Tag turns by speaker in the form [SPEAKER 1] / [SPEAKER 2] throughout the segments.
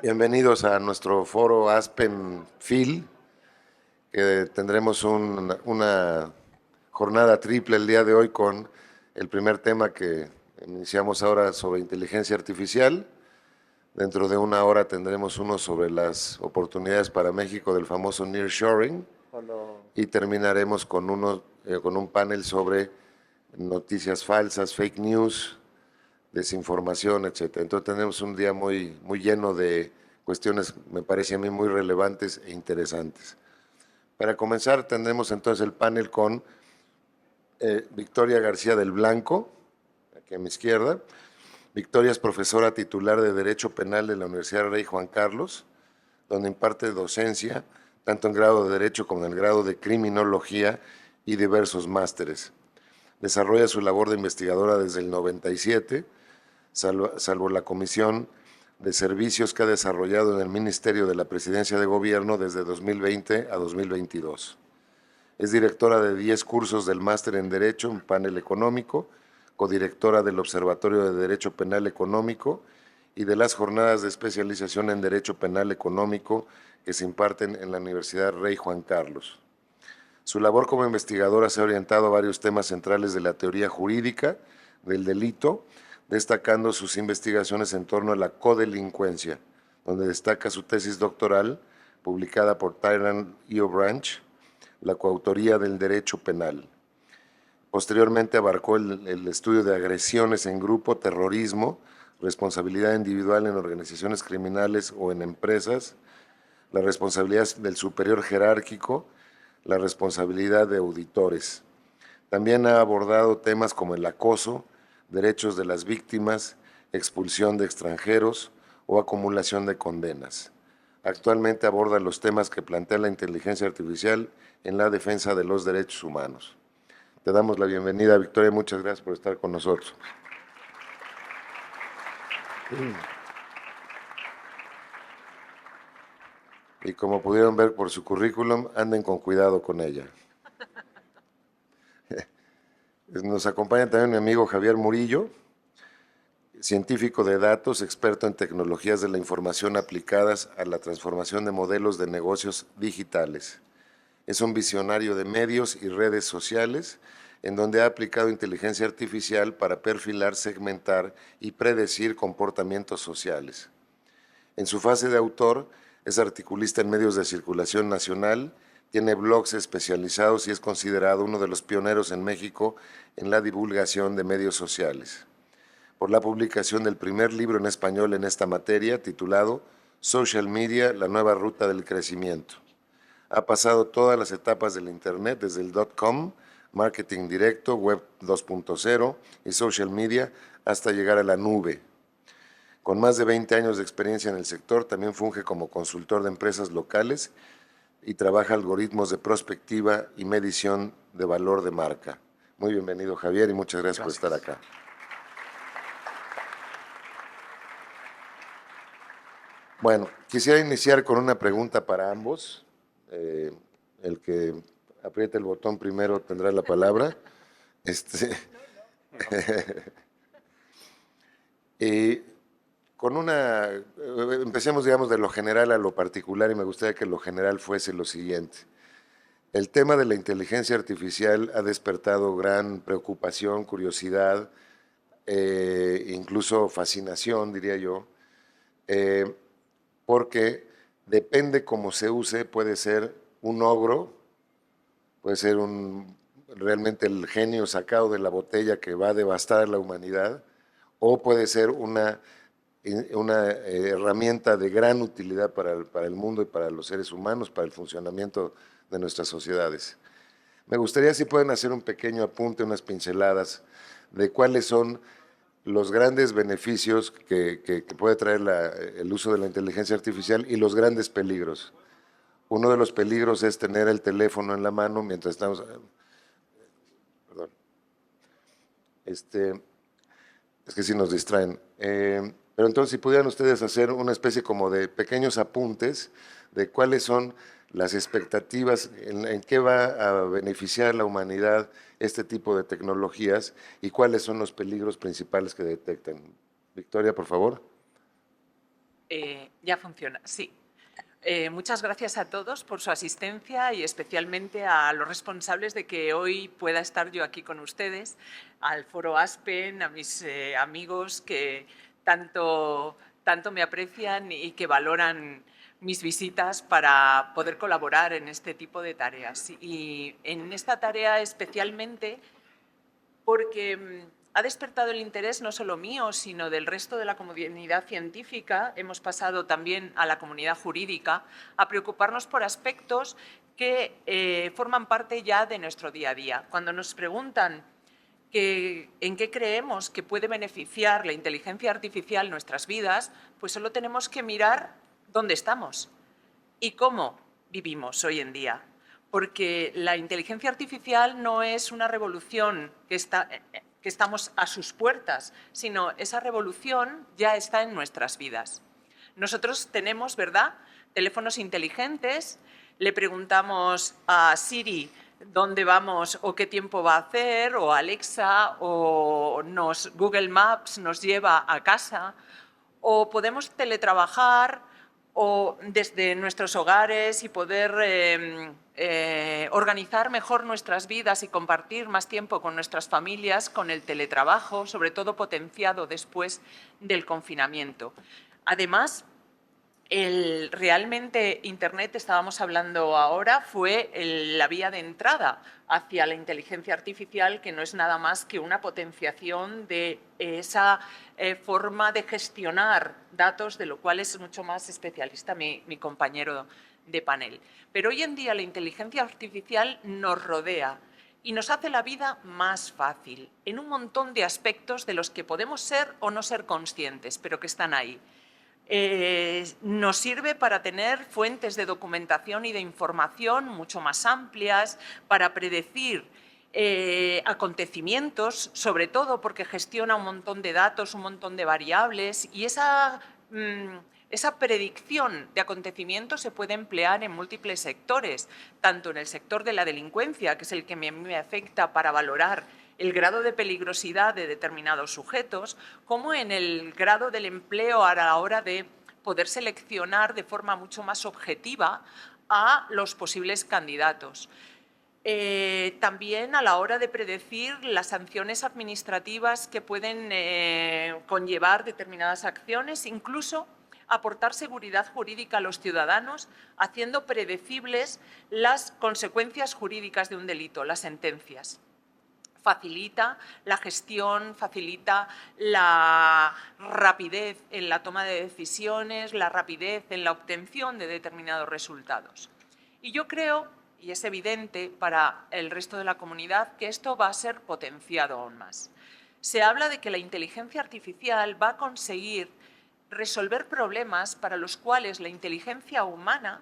[SPEAKER 1] Bienvenidos a nuestro foro Aspen Phil, que tendremos una jornada triple el día de hoy con el primer tema que iniciamos ahora sobre inteligencia artificial. Dentro de una hora tendremos uno sobre las oportunidades para México del famoso nearshoring y terminaremos con un panel sobre noticias falsas, fake news, desinformación, etcétera. Entonces tenemos un día muy lleno de cuestiones, me parece a mí, muy relevantes e interesantes. Para comenzar, tendremos entonces el panel con Victoria García del Blanco, aquí a mi izquierda. Victoria es profesora titular de Derecho Penal de la Universidad Rey Juan Carlos, donde imparte docencia, tanto en grado de Derecho como en el grado de Criminología y diversos másteres. Desarrolla su labor de investigadora desde el 97, salvo la Comisión de Servicios que ha desarrollado en el Ministerio de la Presidencia de Gobierno desde 2020 a 2022. Es directora de 10 cursos del Máster en Derecho en Panel Económico, codirectora del Observatorio de Derecho Penal Económico y de las jornadas de especialización en Derecho Penal Económico que se imparten en la Universidad Rey Juan Carlos. Su labor como investigadora se ha orientado a varios temas centrales de la teoría jurídica del delito, destacando sus investigaciones en torno a la codelincuencia, donde destaca su tesis doctoral, publicada por Tyrant Branch, la coautoría del derecho penal. Posteriormente abarcó el estudio de agresiones en grupo, terrorismo, responsabilidad individual en organizaciones criminales o en empresas, la responsabilidad del superior jerárquico, la responsabilidad de auditores. También ha abordado temas como el acoso, derechos de las víctimas, expulsión de extranjeros o acumulación de condenas. Actualmente aborda los temas que plantea la inteligencia artificial en la defensa de los derechos humanos. Te damos la bienvenida, Victoria, muchas gracias por estar con nosotros. Y como pudieron ver por su currículum, anden con cuidado con ella. Nos acompaña también mi amigo Javier Murillo, científico de datos, experto en tecnologías de la información aplicadas a la transformación de modelos de negocios digitales. Es un visionario de medios y redes sociales, en donde ha aplicado inteligencia artificial para perfilar, segmentar y predecir comportamientos sociales. En su fase de autor, es articulista en medios de circulación nacional, tiene blogs especializados y es considerado uno de los pioneros en México en la divulgación de medios sociales. Por la publicación del primer libro en español en esta materia, titulado Social Media, la nueva ruta del crecimiento. Ha pasado todas las etapas del Internet, desde el .com, marketing directo, web 2.0 y social media, hasta llegar a la nube. Con más de 20 años de experiencia en el sector, también funge como consultor de empresas locales y trabaja algoritmos de prospectiva y medición de valor de marca. Muy bienvenido, Javier, y muchas gracias por estar acá. Bueno, quisiera iniciar con una pregunta para ambos. El que apriete el botón primero tendrá la palabra. Empecemos, digamos, de lo general a lo particular, y me gustaría que lo general fuese lo siguiente. El tema de la inteligencia artificial ha despertado gran preocupación, curiosidad, incluso fascinación, diría yo, porque depende cómo se use, puede ser un ogro, puede ser realmente el genio sacado de la botella que va a devastar a la humanidad, o puede ser una herramienta de gran utilidad para el mundo y para los seres humanos, para el funcionamiento de nuestras sociedades. Me gustaría si pueden hacer un pequeño apunte, unas pinceladas de cuáles son los grandes beneficios que puede traer el uso de la inteligencia artificial y los grandes peligros. Uno de los peligros es tener el teléfono en la mano mientras estamos... Perdón. Es que sí nos distraen. Pero entonces, si pudieran ustedes hacer una especie como de pequeños apuntes de cuáles son las expectativas, en qué va a beneficiar la humanidad este tipo de tecnologías y cuáles son los peligros principales que detectan. Victoria, por favor.
[SPEAKER 2] Ya funciona, sí. Muchas gracias a todos por su asistencia y especialmente a los responsables de que hoy pueda estar yo aquí con ustedes, al Foro Aspen, a mis amigos que tanto me aprecian y que valoran mis visitas para poder colaborar en este tipo de tareas. Y en esta tarea especialmente porque ha despertado el interés no solo mío, sino del resto de la comunidad científica. Hemos pasado también a la comunidad jurídica a preocuparnos por aspectos que forman parte ya de nuestro día a día. Cuando nos preguntan en qué creemos que puede beneficiar la inteligencia artificial nuestras vidas, pues solo tenemos que mirar dónde estamos y cómo vivimos hoy en día. Porque la inteligencia artificial no es una revolución que estamos a sus puertas, sino esa revolución ya está en nuestras vidas. Nosotros tenemos, ¿verdad?, teléfonos inteligentes, le preguntamos a Siri dónde vamos o qué tiempo va a hacer, o Alexa, o Google Maps nos lleva a casa, o podemos teletrabajar o desde nuestros hogares y poder organizar mejor nuestras vidas y compartir más tiempo con nuestras familias con el teletrabajo, sobre todo potenciado después del confinamiento. Además, realmente Internet, estábamos hablando ahora, fue la vía de entrada hacia la inteligencia artificial, que no es nada más que una potenciación de esa forma de gestionar datos, de lo cual es mucho más especialista mi compañero de panel. Pero hoy en día la inteligencia artificial nos rodea y nos hace la vida más fácil en un montón de aspectos de los que podemos ser o no ser conscientes, pero que están ahí. Nos sirve para tener fuentes de documentación y de información mucho más amplias, para predecir acontecimientos, sobre todo porque gestiona un montón de datos, un montón de variables, y esa predicción de acontecimientos se puede emplear en múltiples sectores, tanto en el sector de la delincuencia, que es el que me afecta para valorar el grado de peligrosidad de determinados sujetos, como en el grado del empleo a la hora de poder seleccionar de forma mucho más objetiva a los posibles candidatos. También a la hora de predecir las sanciones administrativas que pueden conllevar determinadas acciones, incluso aportar seguridad jurídica a los ciudadanos, haciendo predecibles las consecuencias jurídicas de un delito, las sentencias. Facilita la gestión, facilita la rapidez en la toma de decisiones, la rapidez en la obtención de determinados resultados. Y yo creo, y es evidente para el resto de la comunidad, que esto va a ser potenciado aún más. Se habla de que la inteligencia artificial va a conseguir resolver problemas para los cuales la inteligencia humana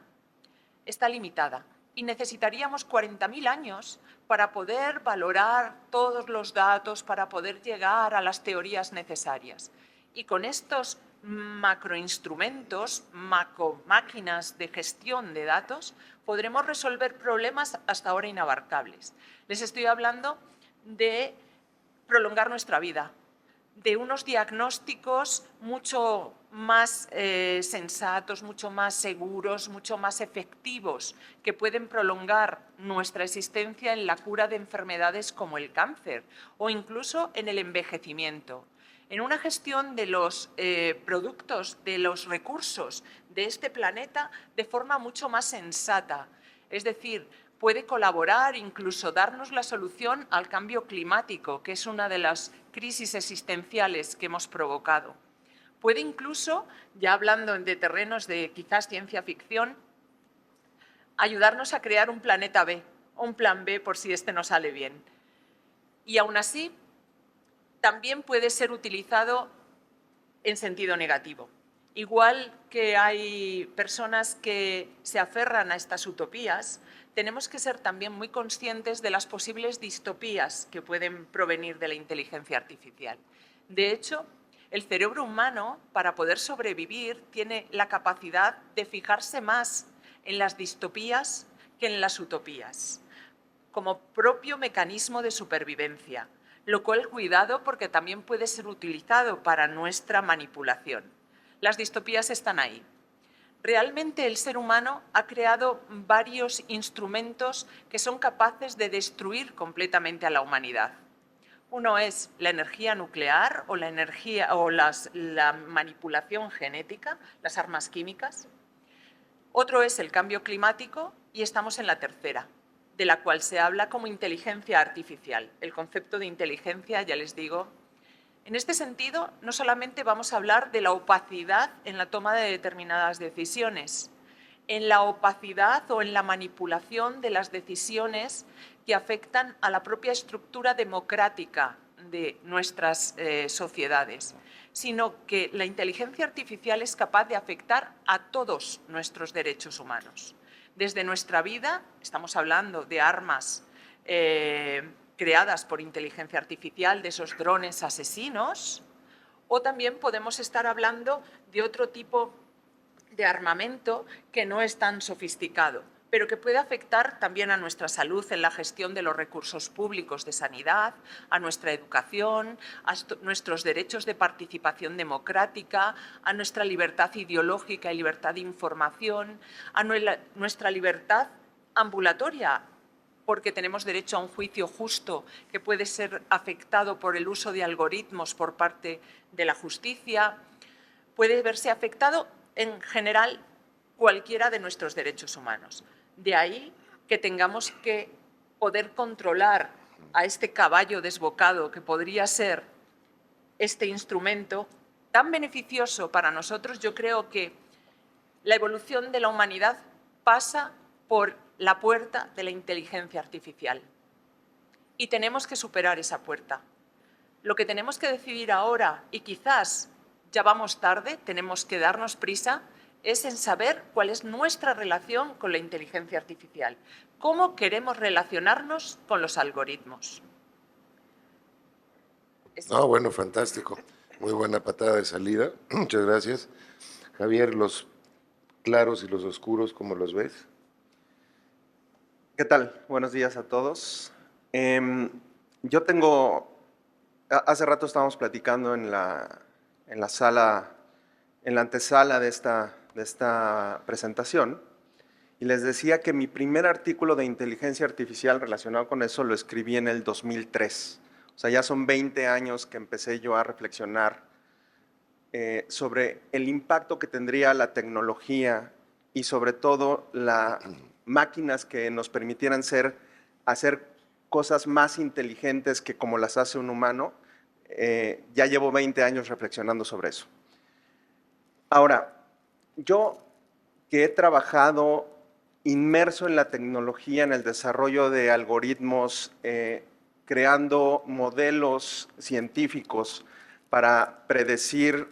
[SPEAKER 2] está limitada y necesitaríamos 40.000 años para poder valorar todos los datos, para poder llegar a las teorías necesarias. Y con estos macroinstrumentos, macromáquinas de gestión de datos, podremos resolver problemas hasta ahora inabarcables. Les estoy hablando de prolongar nuestra vida, de unos diagnósticos mucho más sensatos, mucho más seguros, mucho más efectivos, que pueden prolongar nuestra existencia en la cura de enfermedades como el cáncer o incluso en el envejecimiento. En una gestión de los productos, de los recursos de este planeta de forma mucho más sensata. Es decir, puede colaborar, incluso darnos la solución al cambio climático, que es una de las crisis existenciales que hemos provocado. Puede incluso, ya hablando de terrenos de quizás ciencia ficción, ayudarnos a crear un planeta B, o un plan B por si este no sale bien. Y aún así, también puede ser utilizado en sentido negativo. Igual que hay personas que se aferran a estas utopías, tenemos que ser también muy conscientes de las posibles distopías que pueden provenir de la inteligencia artificial. De hecho, el cerebro humano, para poder sobrevivir, tiene la capacidad de fijarse más en las distopías que en las utopías, como propio mecanismo de supervivencia, lo cual cuidado porque también puede ser utilizado para nuestra manipulación. Las distopías están ahí. Realmente el ser humano ha creado varios instrumentos que son capaces de destruir completamente a la humanidad. Uno es la energía nuclear o la manipulación genética, las armas químicas. Otro es el cambio climático y estamos en la tercera, de la cual se habla como inteligencia artificial. El concepto de inteligencia, ya les digo. En este sentido, no solamente vamos a hablar de la opacidad en la toma de determinadas decisiones, en la opacidad o en la manipulación de las decisiones que afectan a la propia estructura democrática de nuestras sociedades, sino que la inteligencia artificial es capaz de afectar a todos nuestros derechos humanos. Desde nuestra vida, estamos hablando de armas creadas por inteligencia artificial, de esos drones asesinos, o también podemos estar hablando de otro tipo de armamento que no es tan sofisticado, pero que puede afectar también a nuestra salud en la gestión de los recursos públicos de sanidad, a nuestra educación, a nuestros derechos de participación democrática, a nuestra libertad ideológica y libertad de información, a nuestra libertad ambulatoria, porque tenemos derecho a un juicio justo que puede ser afectado por el uso de algoritmos por parte de la justicia. Puede verse afectado en general cualquiera de nuestros derechos humanos. De ahí que tengamos que poder controlar a este caballo desbocado que podría ser este instrumento tan beneficioso para nosotros. Yo creo que la evolución de la humanidad pasa por la puerta de la inteligencia artificial y tenemos que superar esa puerta. Lo que tenemos que decidir ahora, y quizás ya vamos tarde, tenemos que darnos prisa, es en saber cuál es nuestra relación con la inteligencia artificial. ¿Cómo queremos relacionarnos con los algoritmos?
[SPEAKER 1] No, bueno, fantástico. Muy buena patada de salida. Muchas gracias. Javier, los claros y los oscuros, ¿cómo los ves?
[SPEAKER 3] ¿Qué tal? Buenos días a todos. Yo tengo, hace rato estábamos platicando en la sala, en la antesala de esta presentación, y les decía que mi primer artículo de inteligencia artificial relacionado con eso lo escribí en el 2003. O sea, ya son 20 años que empecé yo a reflexionar sobre el impacto que tendría la tecnología y sobre todo las máquinas que nos permitieran hacer cosas más inteligentes que como las hace un humano. Ya llevo 20 años reflexionando sobre eso. Ahora, yo que he trabajado inmerso en la tecnología, en el desarrollo de algoritmos, creando modelos científicos para predecir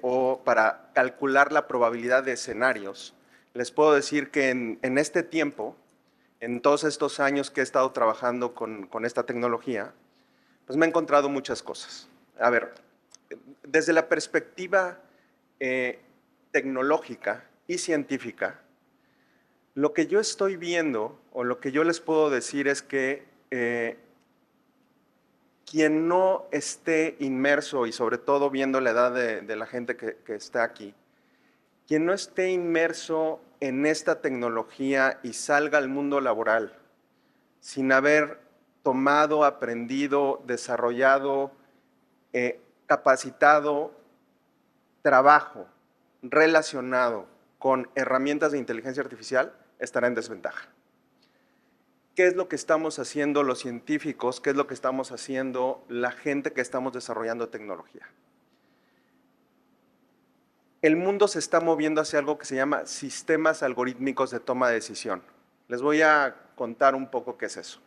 [SPEAKER 3] o para calcular la probabilidad de escenarios, les puedo decir que en este tiempo, en todos estos años que he estado trabajando con esta tecnología, pues me he encontrado muchas cosas. A ver, desde la perspectiva tecnológica y científica, lo que yo estoy viendo o lo que yo les puedo decir es que quien no esté inmerso, y sobre todo viendo la edad de la gente que está aquí, quien no esté inmerso en esta tecnología y salga al mundo laboral sin haber tomado, aprendido, desarrollado, capacitado trabajo relacionado con herramientas de inteligencia artificial, estará en desventaja. ¿Qué es lo que estamos haciendo los científicos? ¿Qué es lo que estamos haciendo la gente que estamos desarrollando tecnología? El mundo se está moviendo hacia algo que se llama sistemas algorítmicos de toma de decisión. Les voy a contar un poco qué es eso.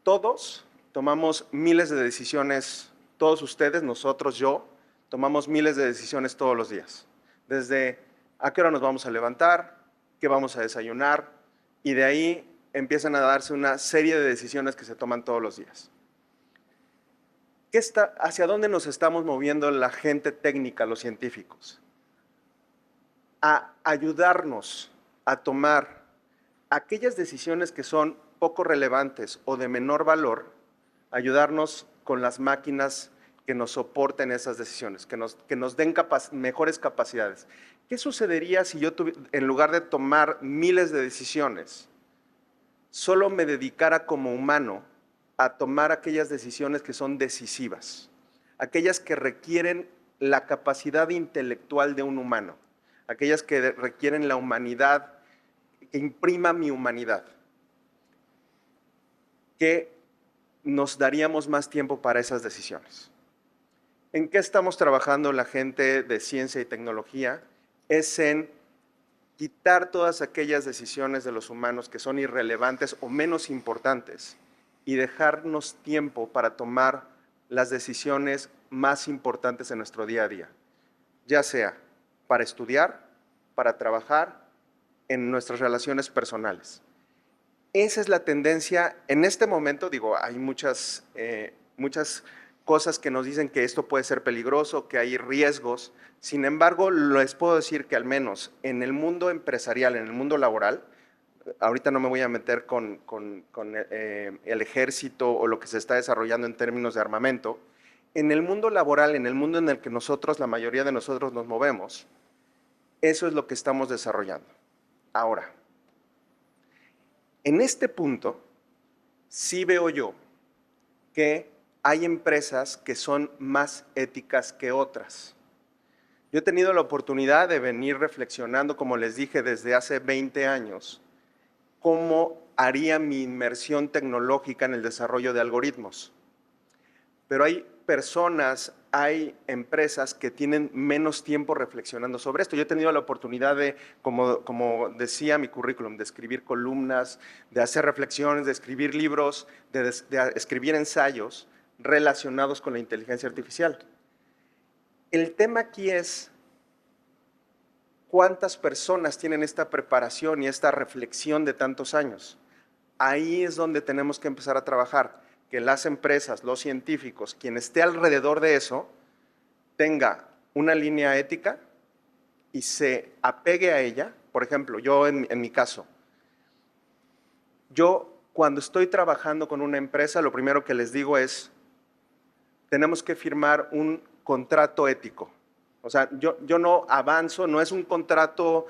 [SPEAKER 3] Todos tomamos miles de decisiones, todos ustedes, nosotros, yo, tomamos miles de decisiones todos los días. Desde a qué hora nos vamos a levantar, qué vamos a desayunar, y de ahí empiezan a darse una serie de decisiones que se toman todos los días. ¿Hacia dónde nos estamos moviendo la gente técnica, los científicos? A ayudarnos a tomar aquellas decisiones que son poco relevantes o de menor valor, ayudarnos con las máquinas que nos soporten esas decisiones, que nos den mejores capacidades. ¿Qué sucedería si yo, en lugar de tomar miles de decisiones, solo me dedicara como humano a tomar aquellas decisiones que son decisivas, aquellas que requieren la capacidad intelectual de un humano, aquellas que requieren la humanidad, que imprima mi humanidad? Que nos daríamos más tiempo para esas decisiones. ¿En qué estamos trabajando la gente de ciencia y tecnología? Es en quitar todas aquellas decisiones de los humanos que son irrelevantes o menos importantes y dejarnos tiempo para tomar las decisiones más importantes en nuestro día a día, ya sea para estudiar, para trabajar, en nuestras relaciones personales. Esa es la tendencia en este momento. Digo, hay muchas cosas que nos dicen que esto puede ser peligroso, que hay riesgos. Sin embargo, les puedo decir que al menos en el mundo empresarial, en el mundo laboral, ahorita no me voy a meter con el ejército o lo que se está desarrollando en términos de armamento. En el mundo laboral, en el mundo en el que nosotros, la mayoría de nosotros nos movemos, eso es lo que estamos desarrollando. Ahora, en este punto, sí veo yo que hay empresas que son más éticas que otras. Yo he tenido la oportunidad de venir reflexionando, como les dije, desde hace 20 años, cómo haría mi inmersión tecnológica en el desarrollo de algoritmos. Pero hay personas, hay empresas que tienen menos tiempo reflexionando sobre esto. Yo he tenido la oportunidad de, como decía mi currículum, de escribir columnas, de hacer reflexiones, de escribir libros, de escribir ensayos relacionados con la inteligencia artificial. El tema aquí es cuántas personas tienen esta preparación y esta reflexión de tantos años. Ahí es donde tenemos que empezar a trabajar, que las empresas, los científicos, quien esté alrededor de eso, tenga una línea ética y se apegue a ella. Por ejemplo, yo en mi caso, yo cuando estoy trabajando con una empresa, lo primero que les digo es, tenemos que firmar un contrato ético. O sea, yo no avanzo, no es un contrato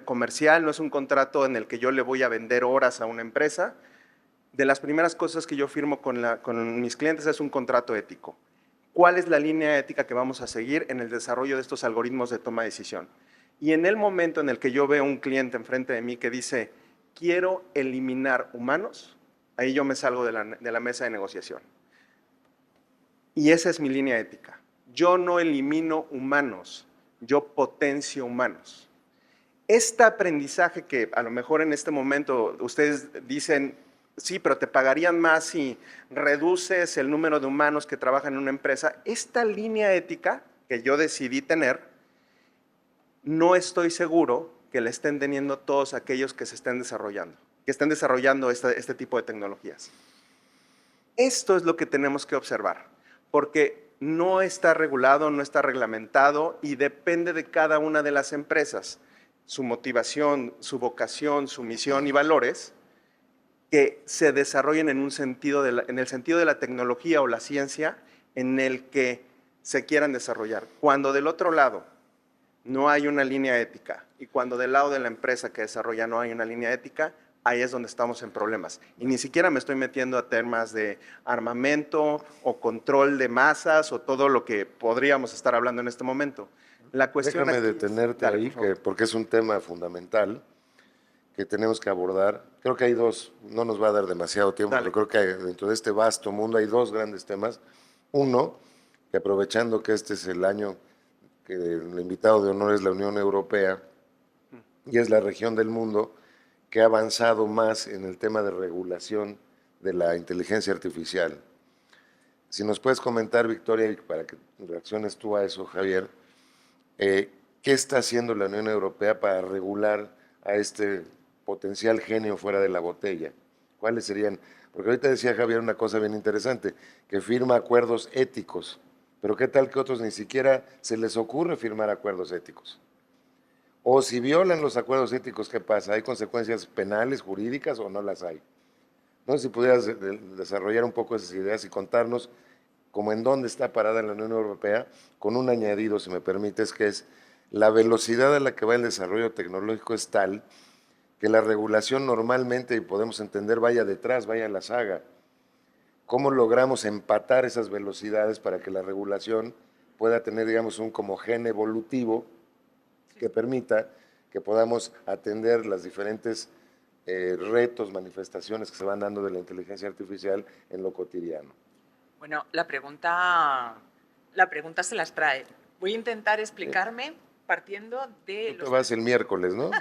[SPEAKER 3] comercial, no es un contrato en el que yo le voy a vender horas a una empresa. De las primeras cosas que yo firmo con mis clientes es un contrato ético. ¿Cuál es la línea ética que vamos a seguir en el desarrollo de estos algoritmos de toma de decisión? Y en el momento en el que yo veo un cliente enfrente de mí que dice, quiero eliminar humanos, ahí yo me salgo de la mesa de negociación. Y esa es mi línea ética. Yo no elimino humanos, yo potencio humanos. Este aprendizaje que a lo mejor en este momento ustedes dicen, sí, pero te pagarían más si reduces el número de humanos que trabajan en una empresa. Esta línea ética que yo decidí tener, no estoy seguro que la estén teniendo todos aquellos que se estén desarrollando, este tipo de tecnologías. Esto es lo que tenemos que observar, porque no está regulado, no está reglamentado y depende de cada una de las empresas, su motivación, su vocación, su misión y valores, que se desarrollen en el sentido de la tecnología o la ciencia en el que se quieran desarrollar. Cuando del otro lado no hay una línea ética y cuando del lado de la empresa que desarrolla no hay una línea ética, ahí es donde estamos en problemas. Y ni siquiera me estoy metiendo a temas de armamento o control de masas o todo lo que podríamos estar hablando en este momento. La cuestión
[SPEAKER 1] Déjame
[SPEAKER 3] aquí,
[SPEAKER 1] detenerte ahí, porque es un tema fundamental que tenemos que abordar. Creo que hay dos, no nos va a dar demasiado tiempo, pero creo que dentro de este vasto mundo hay dos grandes temas. Uno, que aprovechando que este es el año que el invitado de honor es la Unión Europea y es la región del mundo que ha avanzado más en el tema de regulación de la inteligencia artificial. Si nos puedes comentar, Victoria, y para que reacciones tú a eso, Javier, ¿qué está haciendo la Unión Europea para regular a este potencial genio fuera de la botella? ¿Cuáles serían? Porque ahorita decía Javier una cosa bien interesante, que firma acuerdos éticos, pero ¿qué tal que otros ni siquiera se les ocurre firmar acuerdos éticos? O si violan los acuerdos éticos, ¿qué pasa? ¿Hay consecuencias penales, jurídicas o no las hay? No sé si pudieras desarrollar un poco esas ideas y contarnos como en dónde está parada la Unión Europea, con un añadido, si me permites, que es la velocidad a la que va el desarrollo tecnológico es tal que la regulación normalmente, y podemos entender, vaya detrás, vaya a la saga. ¿Cómo logramos empatar esas velocidades para que la regulación pueda tener, digamos, un como gen evolutivo que permita que podamos atender las diferentes retos, manifestaciones que se van dando de la inteligencia artificial en lo cotidiano?
[SPEAKER 2] Bueno, la pregunta se las trae. Voy a intentar explicarme partiendo de
[SPEAKER 1] Tú te vas el miércoles, ¿no?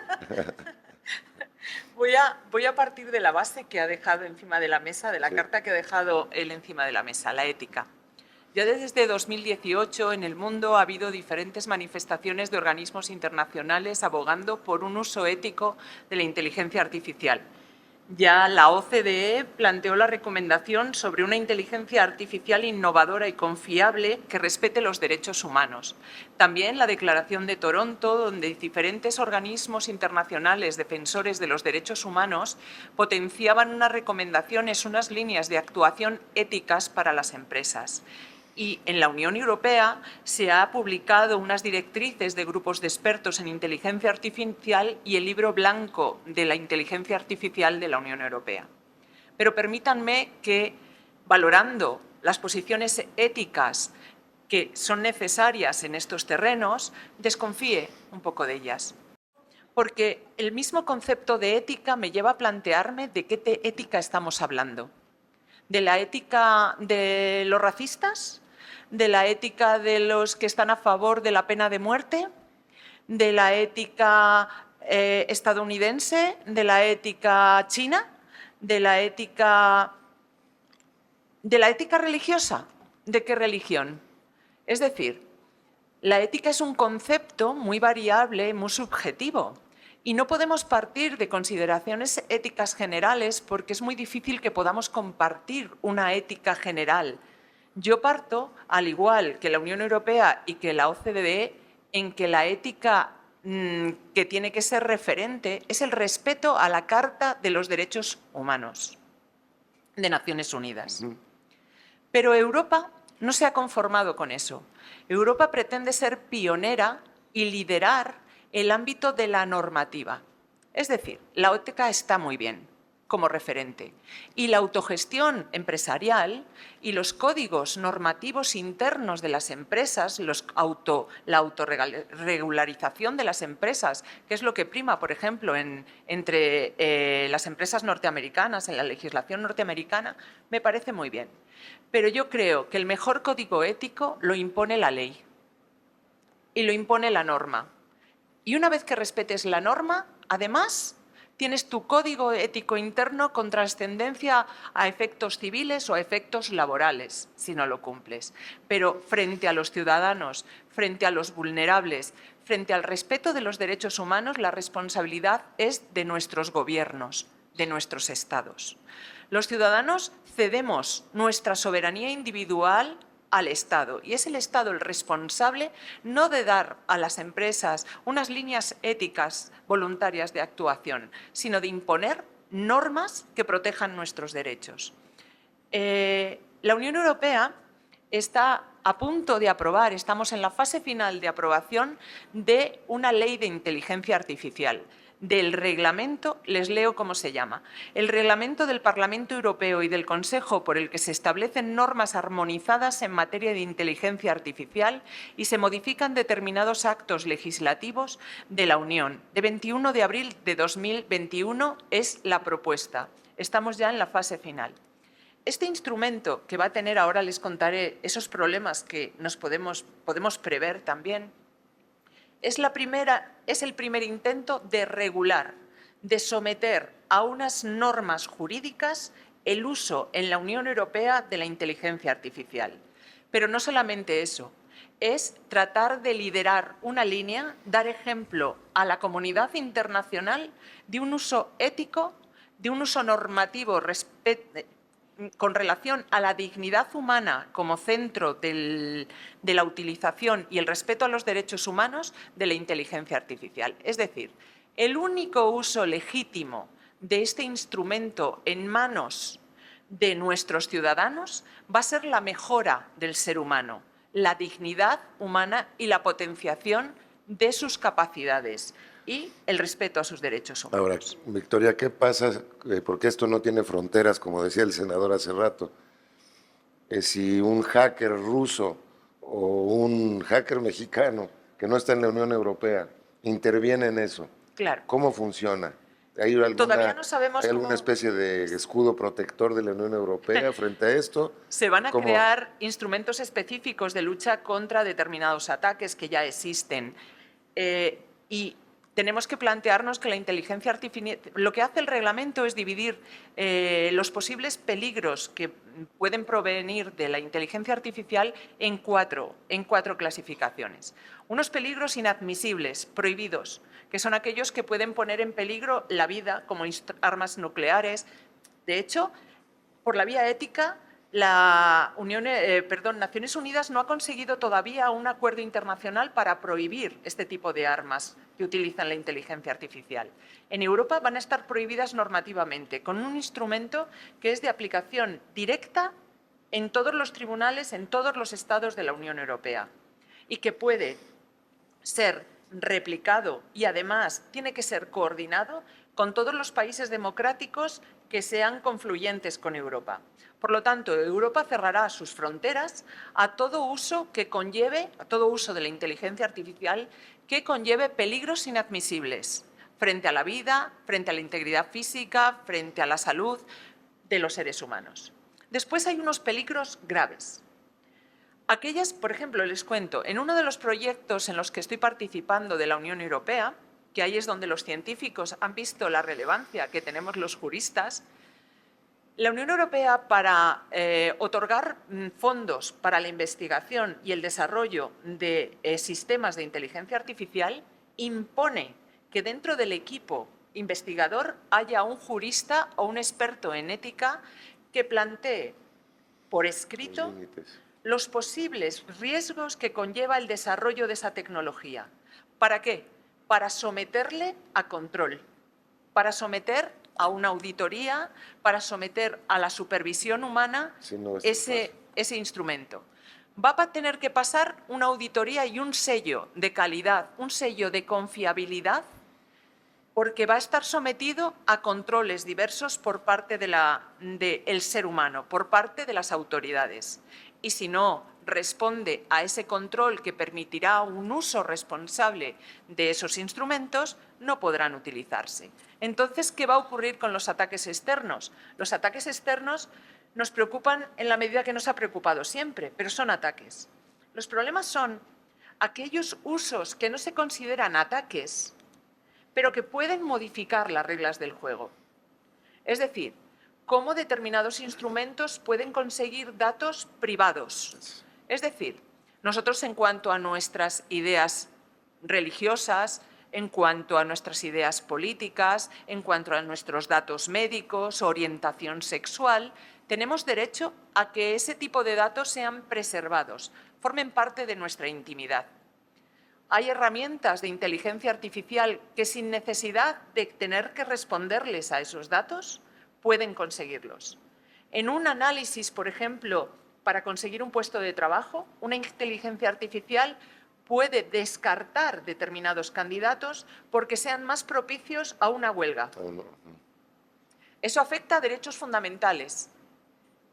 [SPEAKER 2] Voy a partir de la base que ha dejado encima de la mesa, de la
[SPEAKER 1] Sí.
[SPEAKER 2] carta que ha dejado él encima de la mesa, la ética. Ya desde 2018 en el mundo ha habido diferentes manifestaciones de organismos internacionales abogando por un uso ético de la inteligencia artificial. Ya la OCDE planteó la recomendación sobre una inteligencia artificial innovadora y confiable que respete los derechos humanos. También la Declaración de Toronto, donde diferentes organismos internacionales defensores de los derechos humanos potenciaban unas recomendaciones, unas líneas de actuación éticas para las empresas. Y en la Unión Europea se ha publicado unas directrices de grupos de expertos en inteligencia artificial y el libro blanco de la inteligencia artificial de la Unión Europea. Pero permítanme que, valorando las posiciones éticas que son necesarias en estos terrenos, desconfíe un poco de ellas. Porque el mismo concepto de ética me lleva a plantearme de qué ética estamos hablando. ¿De la ética de los racistas? ¿De la ética de los que están a favor de la pena de muerte? ¿De la ética estadounidense? ¿De la ética china? ¿De la ética religiosa? ¿De qué religión? Es decir, la ética es un concepto muy variable, muy subjetivo. Y no podemos partir de consideraciones éticas generales porque es muy difícil que podamos compartir una ética general. Yo parto, al igual que la Unión Europea y que la OCDE, en que la ética que tiene que ser referente es el respeto a la Carta de los Derechos Humanos de Naciones Unidas. Pero Europa no se ha conformado con eso. Europa pretende ser pionera y liderar el ámbito de la normativa. Es decir, la ética está muy bien como referente y la autogestión empresarial y los códigos normativos internos de las empresas, la autorregularización de las empresas, que es lo que prima, por ejemplo, entre las empresas norteamericanas, en la legislación norteamericana, me parece muy bien. Pero yo creo que el mejor código ético lo impone la ley y lo impone la norma. Y una vez que respetes la norma, además, tienes tu código ético interno con trascendencia a efectos civiles o a efectos laborales, si no lo cumples. Pero frente a los ciudadanos, frente a los vulnerables, frente al respeto de los derechos humanos, la responsabilidad es de nuestros gobiernos, de nuestros estados. Los ciudadanos cedemos nuestra soberanía individual al Estado y es el Estado el responsable no de dar a las empresas unas líneas éticas voluntarias de actuación, sino de imponer normas que protejan nuestros derechos. La Unión Europea está a punto de aprobar, estamos en la fase final de aprobación de una ley de inteligencia artificial. Del reglamento, les leo cómo se llama. El reglamento del Parlamento Europeo y del Consejo por el que se establecen normas armonizadas en materia de inteligencia artificial y se modifican determinados actos legislativos de la Unión. De 21 de abril de 2021 es la propuesta. Estamos ya en la fase final. Este instrumento que va a tener, ahora les contaré esos problemas que podemos prever también, es el primer intento de regular, de someter a unas normas jurídicas el uso en la Unión Europea de la inteligencia artificial. Pero no solamente eso, es tratar de liderar una línea, dar ejemplo a la comunidad internacional de un uso ético, de un uso normativo con relación a la dignidad humana como centro de la utilización y el respeto a los derechos humanos de la inteligencia artificial. Es decir, el único uso legítimo de este instrumento en manos de nuestros ciudadanos va a ser la mejora del ser humano, la dignidad humana y la potenciación de sus capacidades y el respeto a sus derechos humanos.
[SPEAKER 1] Ahora, Victoria, ¿qué pasa? Porque esto no tiene fronteras, como decía el senador hace rato. Si un hacker ruso o un hacker mexicano que no está en la Unión Europea interviene en eso,
[SPEAKER 2] Claro.
[SPEAKER 1] ¿cómo funciona?
[SPEAKER 2] Todavía no sabemos
[SPEAKER 1] ¿Hay alguna
[SPEAKER 2] cómo
[SPEAKER 1] especie de escudo protector de la Unión Europea frente a esto?
[SPEAKER 2] se van a
[SPEAKER 1] ¿Cómo?
[SPEAKER 2] crear instrumentos específicos de lucha contra determinados ataques que ya existen. Y tenemos que plantearnos que la inteligencia artificial, lo que hace el reglamento es dividir los posibles peligros que pueden provenir de la inteligencia artificial en cuatro clasificaciones. Unos peligros inadmisibles, prohibidos, que son aquellos que pueden poner en peligro la vida, como armas nucleares. De hecho, por la vía ética, Naciones Unidas no ha conseguido todavía un acuerdo internacional para prohibir este tipo de armas que utilizan la inteligencia artificial. En Europa van a estar prohibidas normativamente, con un instrumento que es de aplicación directa en todos los tribunales, en todos los estados de la Unión Europea, y que puede ser replicado y además tiene que ser coordinado con todos los países democráticos que sean confluyentes con Europa. Por lo tanto, Europa cerrará sus fronteras a todo uso de la inteligencia artificial que conlleve peligros inadmisibles frente a la vida, frente a la integridad física, frente a la salud de los seres humanos. Después hay unos peligros graves. Aquellas, por ejemplo, les cuento, en uno de los proyectos en los que estoy participando de la Unión Europea, que ahí es donde los científicos han visto la relevancia que tenemos los juristas, la Unión Europea, para otorgar fondos para la investigación y el desarrollo de sistemas de inteligencia artificial, impone que dentro del equipo investigador haya un jurista o un experto en ética que plantee por escrito los posibles riesgos que conlleva el desarrollo de esa tecnología. ¿Para qué? Para someterle a control, para someter a una auditoría, para someter a la supervisión humana ese instrumento. Va a tener que pasar una auditoría y un sello de calidad, un sello de confiabilidad, porque va a estar sometido a controles diversos por parte del ser humano, por parte de las autoridades. Y si no responde a ese control que permitirá un uso responsable de esos instrumentos, no podrán utilizarse. Entonces, ¿qué va a ocurrir con los ataques externos? Los ataques externos nos preocupan en la medida que nos ha preocupado siempre, pero son ataques. Los problemas son aquellos usos que no se consideran ataques, pero que pueden modificar las reglas del juego. Es decir, cómo determinados instrumentos pueden conseguir datos privados. Es decir, nosotros en cuanto a nuestras ideas religiosas, en cuanto a nuestras ideas políticas, en cuanto a nuestros datos médicos, orientación sexual, tenemos derecho a que ese tipo de datos sean preservados, formen parte de nuestra intimidad. Hay herramientas de inteligencia artificial que sin necesidad de tener que responderles a esos datos, pueden conseguirlos. En un análisis, por ejemplo, para conseguir un puesto de trabajo, una inteligencia artificial puede descartar determinados candidatos porque sean más propicios a una huelga. Eso afecta a derechos fundamentales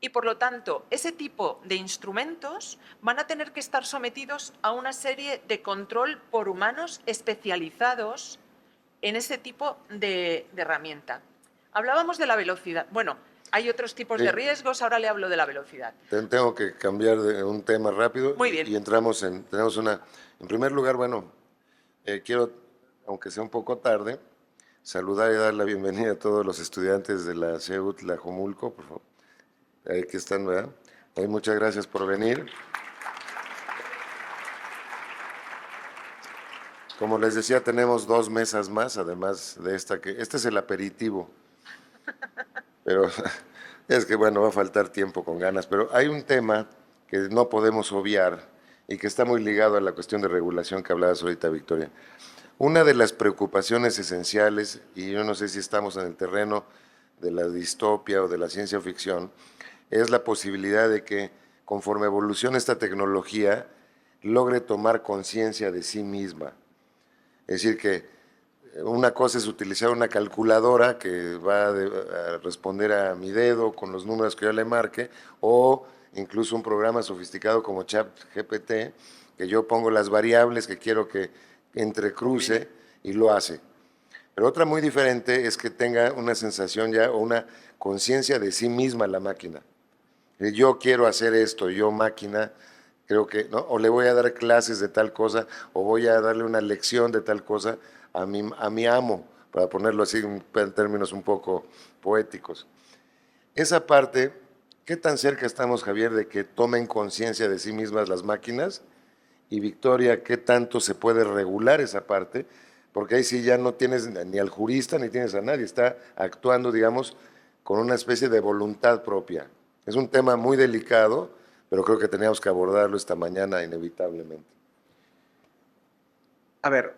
[SPEAKER 2] y, por lo tanto, ese tipo de instrumentos van a tener que estar sometidos a una serie de control por humanos especializados en ese tipo de herramienta. Hablábamos de la velocidad. Bueno, hay otros tipos de riesgos, ahora le hablo de la velocidad.
[SPEAKER 1] Tengo que cambiar de un tema rápido.
[SPEAKER 2] Muy bien.
[SPEAKER 1] Y tenemos una... En primer lugar, bueno, quiero, aunque sea un poco tarde, saludar y dar la bienvenida a todos los estudiantes de la CEU Tlajomulco, por favor. Aquí están, ¿verdad? Muchas gracias por venir. Como les decía, tenemos 2 mesas más, además de esta, que este es el aperitivo. Pero es que, bueno, va a faltar tiempo con ganas. Pero hay un tema que no podemos obviar y que está muy ligado a la cuestión de regulación que hablabas ahorita, Victoria. Una de las preocupaciones esenciales, y yo no sé si estamos en el terreno de la distopia o de la ciencia ficción, es la posibilidad de que conforme evolucione esta tecnología, logre tomar conciencia de sí misma. Es decir, que una cosa es utilizar una calculadora que va a responder a mi dedo con los números que yo le marque, o incluso un programa sofisticado como ChatGPT, que yo pongo las variables que quiero que entrecruce y lo hace. Pero otra muy diferente es que tenga una sensación ya o una conciencia de sí misma la máquina. Yo quiero hacer esto, yo máquina, creo que, ¿no? O le voy a dar clases de tal cosa, o voy a darle una lección de tal cosa a mi amo, para ponerlo así en términos un poco poéticos. Esa parte, ¿qué tan cerca estamos, Javier, de que tomen conciencia de sí mismas las máquinas? Y Victoria, ¿qué tanto se puede regular esa parte? Porque ahí sí ya no tienes ni al jurista ni tienes a nadie, está actuando, digamos, con una especie de voluntad propia. Es un tema muy delicado, pero creo que teníamos que abordarlo esta mañana inevitablemente.
[SPEAKER 3] A ver,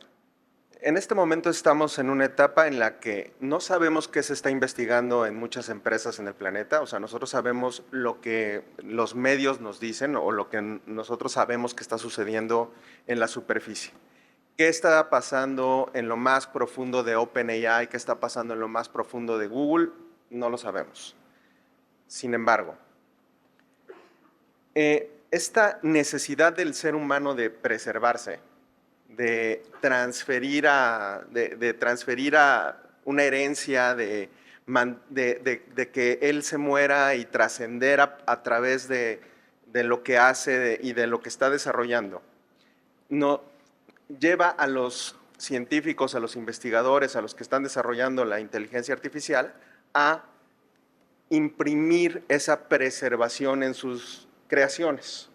[SPEAKER 3] en este momento estamos en una etapa en la que no sabemos qué se está investigando en muchas empresas en el planeta. O sea, nosotros sabemos lo que los medios nos dicen o lo que nosotros sabemos que está sucediendo en la superficie. ¿Qué está pasando en lo más profundo de OpenAI? ¿Qué está pasando en lo más profundo de Google? No lo sabemos. Sin embargo, esta necesidad del ser humano de preservarse, de transferir a una herencia, de que él se muera y trascender a través de lo que hace y de lo que está desarrollando, no, lleva a los científicos, a los investigadores, a los que están desarrollando la inteligencia artificial a imprimir esa preservación en sus creaciones.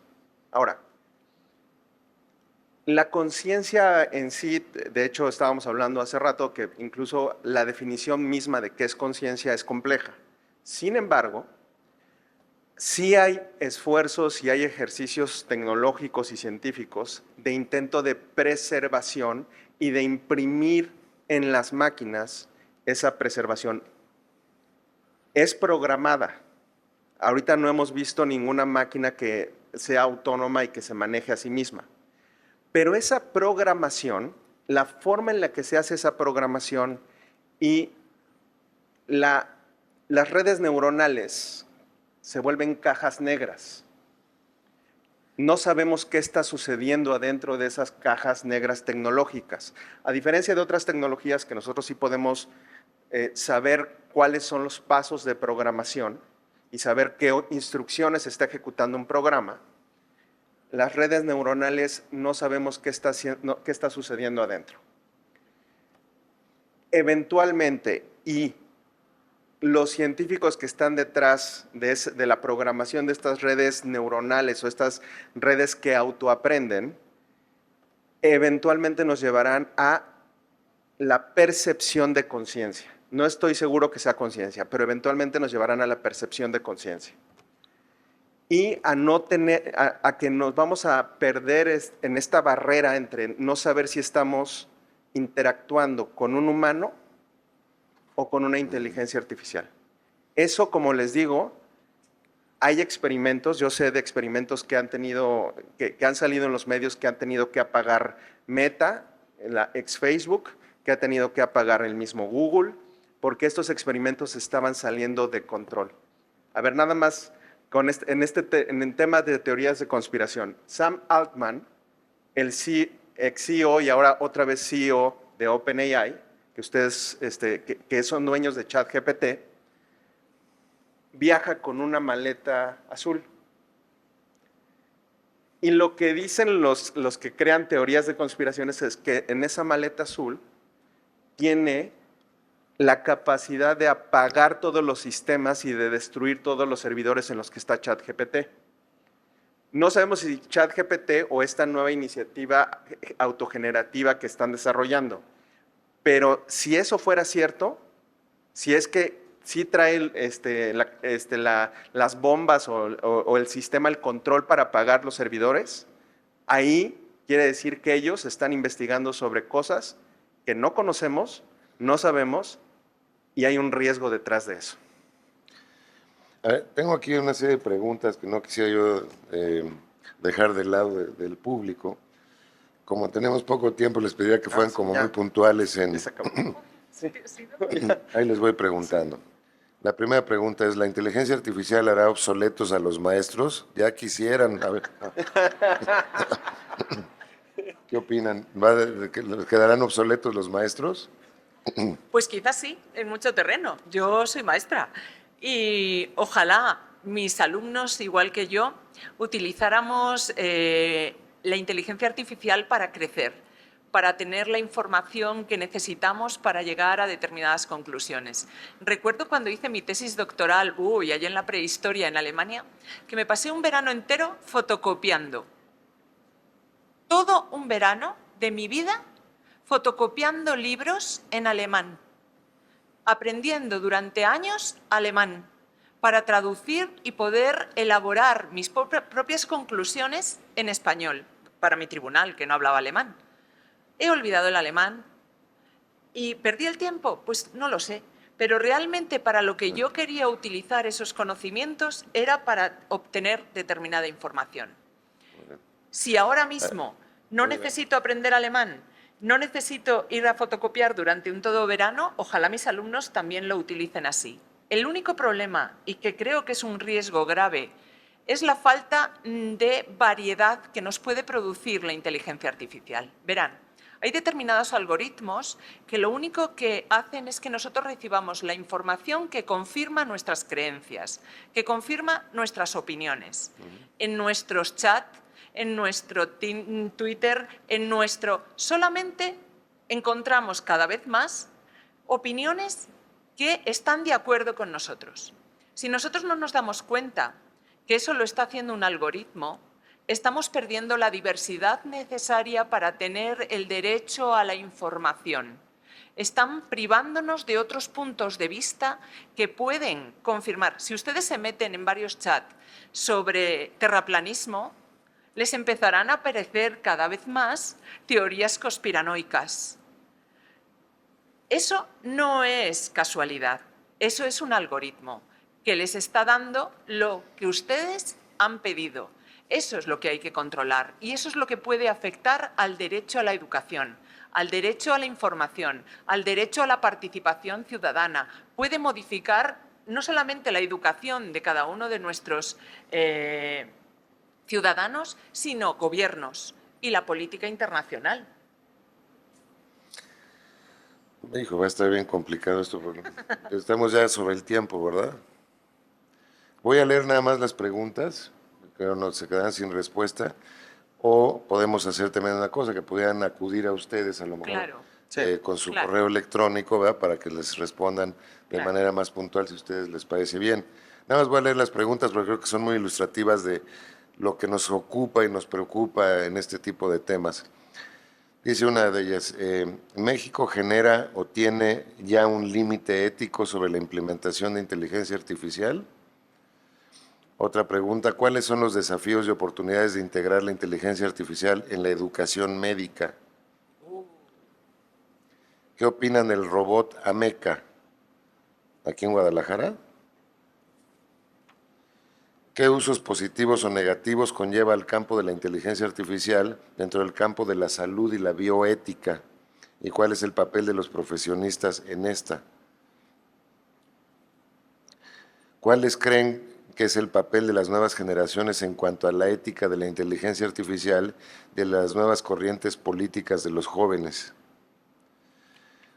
[SPEAKER 3] Ahora, la conciencia en sí, de hecho estábamos hablando hace rato que incluso la definición misma de qué es conciencia es compleja. Sin embargo, sí hay esfuerzos y hay ejercicios tecnológicos y científicos de intento de preservación y de imprimir en las máquinas esa preservación. Es programada. Ahorita no hemos visto ninguna máquina que sea autónoma y que se maneje a sí misma. Pero esa programación, la forma en la que se hace esa programación y las redes neuronales se vuelven cajas negras. No sabemos qué está sucediendo adentro de esas cajas negras tecnológicas. A diferencia de otras tecnologías que nosotros sí podemos saber cuáles son los pasos de programación y saber qué instrucciones está ejecutando un programa, las redes neuronales no sabemos qué está sucediendo adentro. Eventualmente, y los científicos que están detrás de la programación de estas redes neuronales o estas redes que autoaprenden, eventualmente nos llevarán a la percepción de conciencia. No estoy seguro que sea conciencia, pero eventualmente nos llevarán a la percepción de conciencia. Y a que nos vamos a perder en esta barrera entre no saber si estamos interactuando con un humano o con una inteligencia artificial. Eso, como les digo, hay experimentos, yo sé de experimentos que han salido en los medios que han tenido que apagar Meta, la ex Facebook, que ha tenido que apagar el mismo Google, porque estos experimentos estaban saliendo de control. A ver, nada más en el tema de teorías de conspiración. Sam Altman, el ex CEO y ahora otra vez CEO de OpenAI, que ustedes que son dueños de ChatGPT, viaja con una maleta azul. Y lo que dicen los que crean teorías de conspiraciones es que en esa maleta azul tiene la capacidad de apagar todos los sistemas y de destruir todos los servidores en los que está ChatGPT. No sabemos si ChatGPT o esta nueva iniciativa autogenerativa que están desarrollando, pero si eso fuera cierto, si es que sí trae las bombas o el sistema, el control para apagar los servidores, ahí quiere decir que ellos están investigando sobre cosas que no conocemos, no sabemos, y hay un riesgo detrás de eso.
[SPEAKER 1] A ver, tengo aquí una serie de preguntas que no quisiera yo dejar de lado del público. Como tenemos poco tiempo, les pediría que fueran
[SPEAKER 3] Sí,
[SPEAKER 1] como
[SPEAKER 3] ya.
[SPEAKER 1] muy puntuales
[SPEAKER 3] Ya
[SPEAKER 1] en...
[SPEAKER 3] se acabó. Sí.
[SPEAKER 1] Ahí les voy preguntando. La primera pregunta es, ¿la inteligencia artificial hará obsoletos a los maestros? Ya quisieran. A ver, ¿qué opinan? ¿Quedarán obsoletos los maestros?
[SPEAKER 2] Pues quizás sí, en mucho terreno. Yo soy maestra y ojalá mis alumnos, igual que yo, utilizáramos la inteligencia artificial para crecer, para tener la información que necesitamos para llegar a determinadas conclusiones. Recuerdo cuando hice mi tesis doctoral, allá en la prehistoria en Alemania, que me pasé un verano entero fotocopiando. Todo un verano de mi vida fotocopiando libros en alemán, aprendiendo durante años alemán para traducir y poder elaborar mis propias conclusiones en español para mi tribunal, que no hablaba alemán. ¿He olvidado el alemán? ¿Y perdí el tiempo? Pues no lo sé. Pero realmente para lo que yo quería utilizar esos conocimientos era para obtener determinada información. Si ahora mismo no necesito aprender alemán, no necesito ir a fotocopiar durante un todo verano, ojalá mis alumnos también lo utilicen así. El único problema, y que creo que es un riesgo grave, es la falta de variedad que nos puede producir la inteligencia artificial. Verán, hay determinados algoritmos que lo único que hacen es que nosotros recibamos la información que confirma nuestras creencias, que confirma nuestras opiniones. En nuestros chats, en nuestro Twitter, solamente encontramos cada vez más opiniones que están de acuerdo con nosotros. Si nosotros no nos damos cuenta que eso lo está haciendo un algoritmo, estamos perdiendo la diversidad necesaria para tener el derecho a la información. Están privándonos de otros puntos de vista que pueden confirmar. Si ustedes se meten en varios chats sobre terraplanismo, les empezarán a aparecer cada vez más teorías conspiranoicas. Eso no es casualidad, eso es un algoritmo que les está dando lo que ustedes han pedido. Eso es lo que hay que controlar y eso es lo que puede afectar al derecho a la educación, al derecho a la información, al derecho a la participación ciudadana. Puede modificar no solamente la educación de cada uno de nuestros ciudadanos, sino gobiernos y la política internacional.
[SPEAKER 1] Hijo, va a estar bien complicado esto porque estamos ya sobre el tiempo, ¿verdad? Voy a leer nada más las preguntas, creo no se quedarán sin respuesta, o podemos hacer también una cosa, que pudieran acudir a ustedes a lo mejor
[SPEAKER 2] Claro.
[SPEAKER 1] con su
[SPEAKER 2] Claro.
[SPEAKER 1] correo electrónico, ¿verdad? Para que les respondan de
[SPEAKER 2] Claro.
[SPEAKER 1] manera más puntual si a ustedes les parece bien. Nada más voy a leer las preguntas porque creo que son muy ilustrativas de lo que nos ocupa y nos preocupa en este tipo de temas. Dice una de ellas, ¿México genera o tiene ya un límite ético sobre la implementación de inteligencia artificial? Otra pregunta, ¿cuáles son los desafíos y oportunidades de integrar la inteligencia artificial en la educación médica? ¿Qué opinan del robot Ameca aquí en Guadalajara? ¿Qué usos positivos o negativos conlleva el campo de la inteligencia artificial dentro del campo de la salud y la bioética? ¿Y cuál es el papel de los profesionistas en esta? ¿Cuáles creen que es el papel de las nuevas generaciones en cuanto a la ética de la inteligencia artificial de las nuevas corrientes políticas de los jóvenes?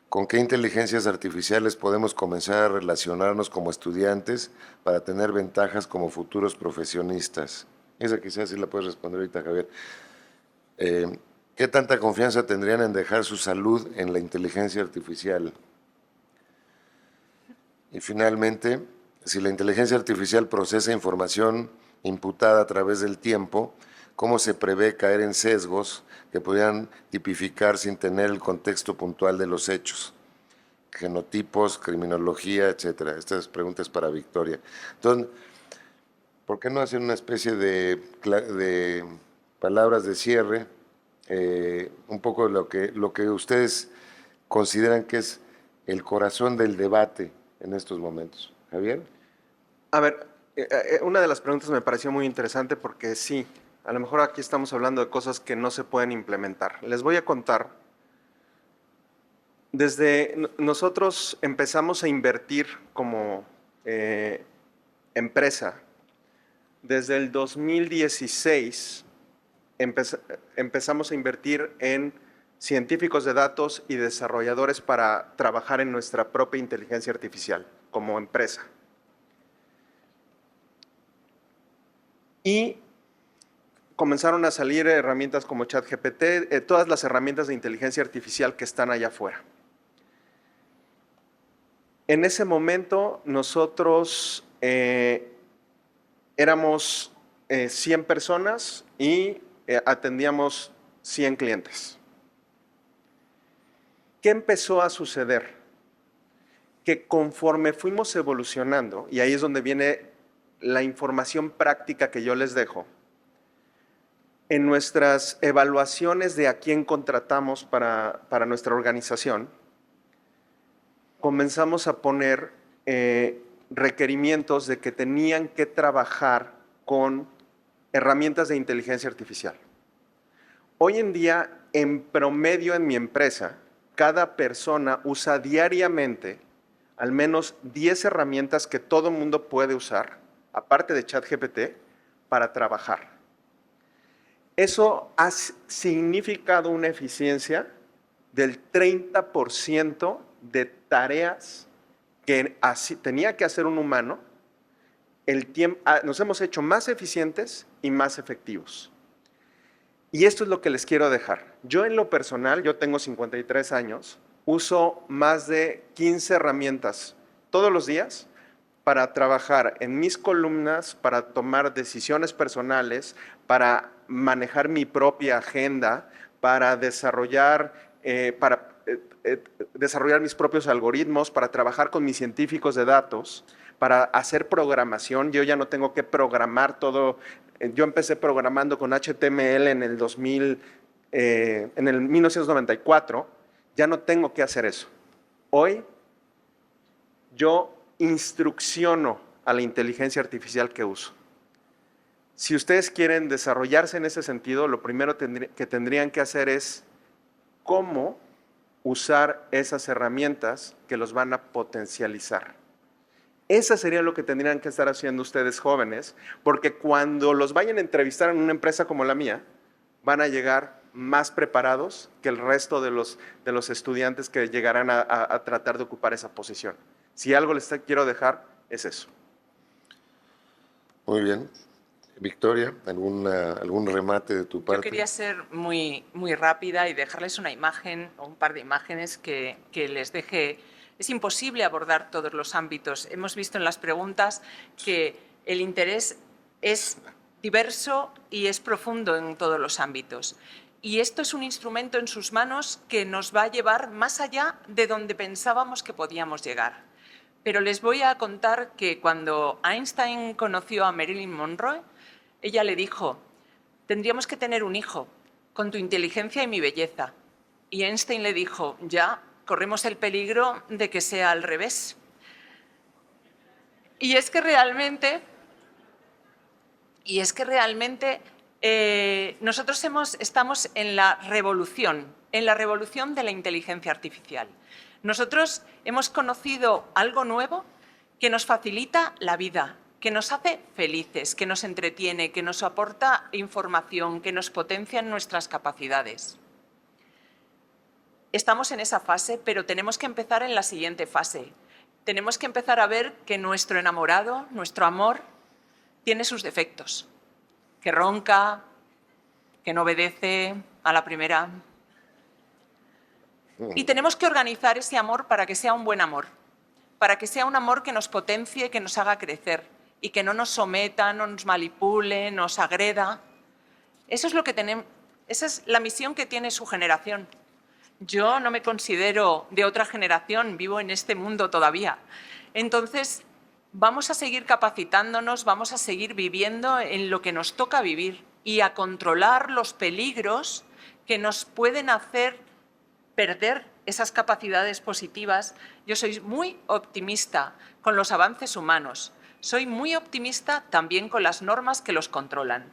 [SPEAKER 1] ¿Con qué inteligencias artificiales podemos comenzar a relacionarnos como estudiantes para tener ventajas como futuros profesionistas? Esa quizás sí la puedes responder ahorita, Javier. ¿Qué tanta confianza tendrían en dejar su salud en la inteligencia artificial? Y finalmente, si la inteligencia artificial procesa información imputada a través del tiempo, ¿cómo se prevé caer en sesgos que pudieran tipificar sin tener el contexto puntual de los hechos? Genotipos, criminología, etcétera. Estas preguntas para Victoria. Entonces, ¿por qué no hacer una especie de palabras de cierre? Un poco lo que ustedes consideran que es el corazón del debate en estos momentos. Javier.
[SPEAKER 3] A ver, Una de las preguntas me pareció muy interesante porque sí, a lo mejor aquí estamos hablando de cosas que no se pueden implementar. Les voy a contar. Nosotros empezamos a invertir como empresa. Desde el 2016 empezamos a invertir en científicos de datos y desarrolladores para trabajar en nuestra propia inteligencia artificial como empresa. Y comenzaron a salir herramientas como ChatGPT, todas las herramientas de inteligencia artificial que están allá afuera. En ese momento nosotros éramos 100 personas y atendíamos 100 clientes. ¿Qué empezó a suceder? Que conforme fuimos evolucionando, y ahí es donde viene la información práctica que yo les dejo, en nuestras evaluaciones de a quién contratamos para nuestra organización, comenzamos a poner requerimientos de que tenían que trabajar con herramientas de inteligencia artificial. Hoy en día, en promedio en mi empresa, cada persona usa diariamente al menos 10 herramientas que todo mundo puede usar, aparte de ChatGPT, para trabajar. Eso ha significado una eficiencia del 30% de tareas que tenía que hacer un humano. Nos hemos hecho más eficientes y más efectivos. Y esto es lo que les quiero dejar. Yo en lo personal, yo tengo 53 años, uso más de 15 herramientas todos los días para trabajar en mis columnas, para tomar decisiones personales, para manejar mi propia agenda, para desarrollar mis propios algoritmos, para trabajar con mis científicos de datos, para hacer programación. Yo ya no tengo que programar todo. Yo empecé programando con HTML en el 1994. Ya no tengo que hacer eso. Hoy yo instrucciono a la inteligencia artificial que uso. Si ustedes quieren desarrollarse en ese sentido, lo primero que tendrían que hacer es cómo usar esas herramientas que los van a potencializar. Eso sería lo que tendrían que estar haciendo ustedes jóvenes, porque cuando los vayan a entrevistar en una empresa como la mía, van a llegar más preparados que el resto de los estudiantes que llegarán a tratar de ocupar esa posición. Si algo les quiero dejar, es eso.
[SPEAKER 1] Muy bien. Victoria, ¿algún remate de tu parte?
[SPEAKER 2] Yo quería ser muy rápida y dejarles una imagen o un par de imágenes que les deje. Es imposible abordar todos los ámbitos. Hemos visto en las preguntas que el interés es diverso y es profundo en todos los ámbitos. Y esto es un instrumento en sus manos que nos va a llevar más allá de donde pensábamos que podíamos llegar. Pero les voy a contar que cuando Einstein conoció a Marilyn Monroe, ella le dijo: tendríamos que tener un hijo con tu inteligencia y mi belleza. Y Einstein le dijo: ya, corremos el peligro de que sea al revés. Y es que realmente nosotros estamos en la revolución de la inteligencia artificial. Nosotros hemos conocido algo nuevo que nos facilita la vida, que nos hace felices, que nos entretiene, que nos aporta información, que nos potencia en nuestras capacidades. Estamos en esa fase, pero tenemos que empezar en la siguiente fase. Tenemos que empezar a ver que nuestro enamorado, nuestro amor, tiene sus defectos. Que ronca, que no obedece a la primera. Y tenemos que organizar ese amor para que sea un buen amor. Para que sea un amor que nos potencie, que nos haga crecer y que no nos someta, no nos manipule, nos agreda. Eso es lo que tenemos. Esa es la misión que tiene su generación. Yo no me considero de otra generación, vivo en este mundo todavía. Entonces, vamos a seguir capacitándonos, vamos a seguir viviendo en lo que nos toca vivir y a controlar los peligros que nos pueden hacer perder esas capacidades positivas. Yo soy muy optimista con los avances humanos. soy muy optimista también con las normas que los controlan.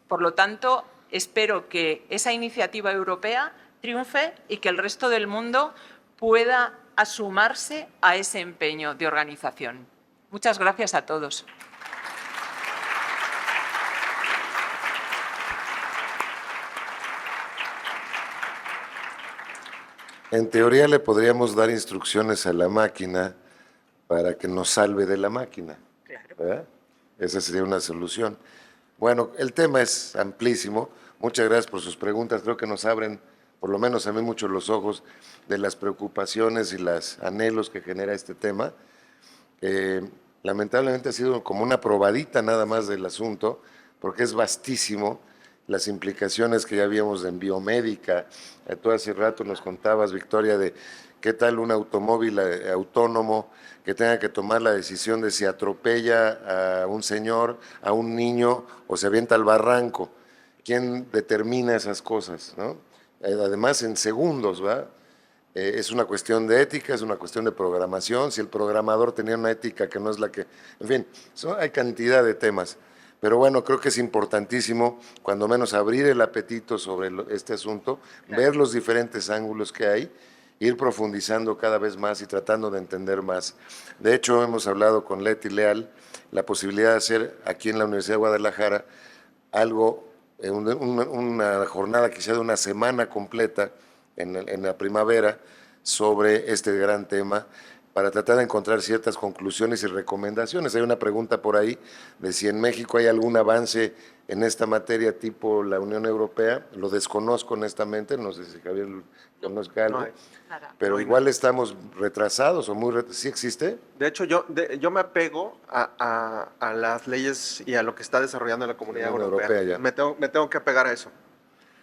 [SPEAKER 2] Por lo tanto, espero que esa iniciativa europea triunfe y que el resto del mundo pueda sumarse a ese empeño de organización. Muchas gracias a todos.
[SPEAKER 1] En teoría le podríamos dar instrucciones a la máquina para que nos salve de la máquina. ¿Verdad? Esa sería una solución. Bueno, el tema es amplísimo. Muchas gracias por sus preguntas. Creo que nos abren, por lo menos a mí, mucho los ojos de las preocupaciones y los anhelos que genera este tema. Lamentablemente ha sido como una probadita nada más del asunto, porque es vastísimo las implicaciones que ya vimos en biomédica. Tú hace rato nos contabas, Victoria, de qué tal un automóvil autónomo que tenga que tomar la decisión de si atropella a un señor, a un niño o se avienta al barranco. ¿Quién determina esas cosas, ¿no? Además, en segundos, ¿verdad? Es una cuestión de ética, es una cuestión de programación. Si el programador tenía una ética que no es la que… En fin, hay cantidad de temas. Pero bueno, creo que es importantísimo, cuando menos, abrir el apetito sobre este asunto, claro, ver los diferentes ángulos que hay, ir profundizando cada vez más y tratando de entender más. De hecho, hemos hablado con Leti Leal la posibilidad de hacer aquí en la Universidad de Guadalajara algo, una jornada quizá de una semana completa en la primavera sobre este gran tema, para tratar de encontrar ciertas conclusiones y recomendaciones. Hay una pregunta por ahí de si en México hay algún avance en esta materia tipo la Unión Europea. Lo desconozco honestamente, no sé si Javier conozca algo, pero igual estamos retrasados o muy… ¿Sí existe?
[SPEAKER 3] De hecho, yo me apego a las leyes y a lo que está desarrollando la Comunidad Europea.
[SPEAKER 1] Ya.
[SPEAKER 3] Me tengo que apegar a eso.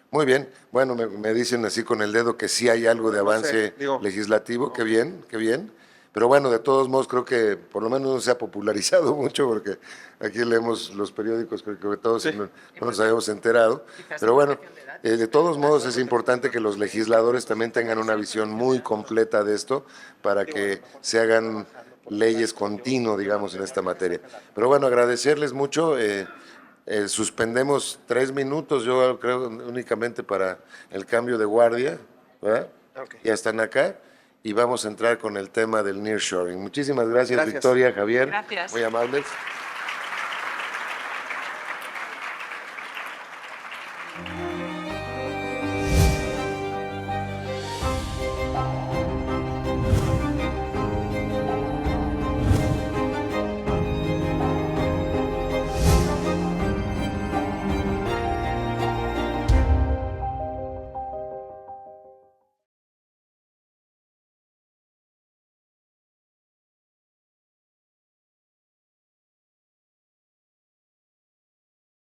[SPEAKER 1] Muy bien. Bueno, me dicen así con el dedo que sí hay algo de avance legislativo. No. Qué bien, qué bien. Pero bueno, de todos modos creo que por lo menos no se ha popularizado mucho, porque aquí leemos los periódicos, creo que todos no nos habíamos enterado. Pero bueno, de todos modos es importante que los legisladores también tengan una visión muy completa de esto para que se hagan leyes continuo, digamos, en esta materia. Pero bueno, agradecerles mucho. Suspendemos 3 minutos, yo creo, únicamente para el cambio de guardia, ¿verdad? Okay. Ya están acá. Y vamos a entrar con el tema del nearshoring. Muchísimas gracias, Victoria, Javier.
[SPEAKER 2] Gracias.
[SPEAKER 1] Muy amables.